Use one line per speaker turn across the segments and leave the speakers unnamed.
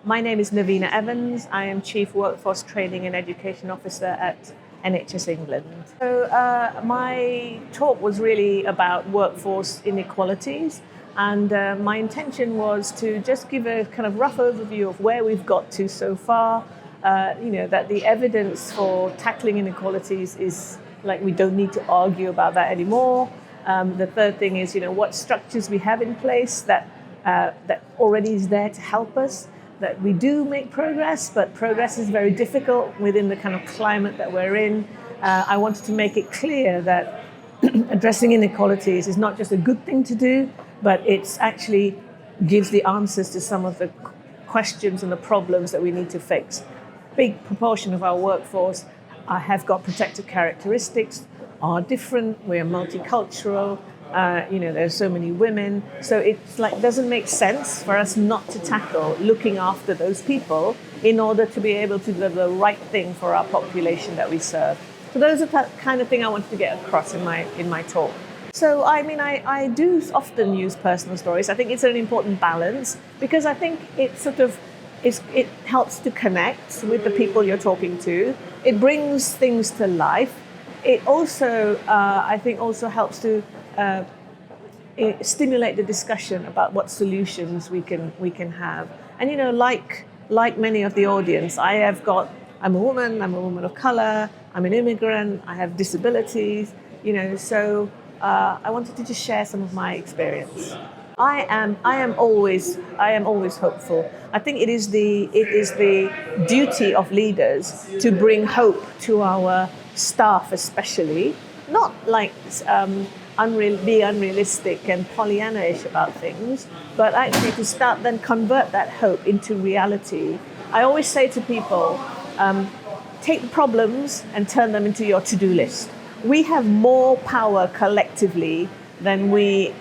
My name is Navina Evans. I am Chief Workforce Training and Education Officer at NHS England. My talk was really about workforce inequalities, and my intention was to just give a kind of rough overview of where we've got to so far. That the evidence for tackling inequalities is like we don't need to argue about that anymore. The third thing is, what structures we have in place that already is there to help us, that we do make progress, but progress is very difficult within the kind of climate that we're in. I wanted to make it clear that addressing inequalities is not just a good thing to do, but it's actually gives the answers to some of the questions and the problems that we need to fix. Big proportion of our workforce have got protected characteristics, are different, we're multicultural, there's so many women. So it's like doesn't make sense for us not to tackle looking after those people in order to be able to do the right thing for our population that we serve. So those are the kind of thing I wanted to get across in my talk. So I do often use personal stories. I think it's an important balance because I think it helps to connect with the people you're talking to. It brings things to life. It also, I think, also helps to stimulate the discussion about what solutions we can have. And like many of the audience, I'm a woman of color, I'm an immigrant, I have disabilities. So I wanted to just share some of my experience. I am always hopeful. I think it is the duty of leaders to bring hope to our staff, especially, not like be unrealistic and Pollyanna-ish about things, but actually to start then convert that hope into reality. I always say to people, take the problems and turn them into your to-do list. We have more power collectively than we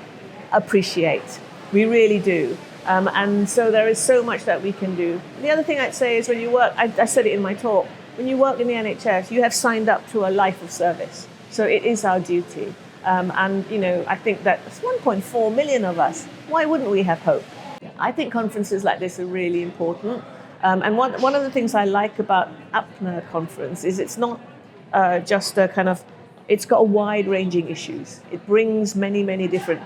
appreciate. We really do. And so there is so much that we can do. The other thing I'd say is when you work, I said it in my talk, when you work in the NHS, you have signed up to a life of service. So it is our duty. I think that it's 1.4 million of us. Why wouldn't we have hope? I think conferences like this are really important. And one of the things I like about Apna conference is it's not just a kind of, it's got a wide-ranging issues. It brings many, many different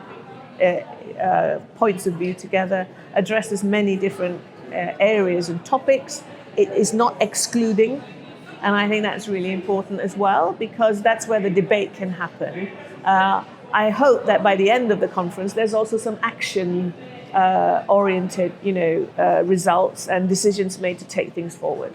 points of view together, addresses many different areas and topics. It is not excluding, and I think that's really important as well because that's where the debate can happen. I hope that by the end of the conference, there's also some action-oriented, results and decisions made to take things forward.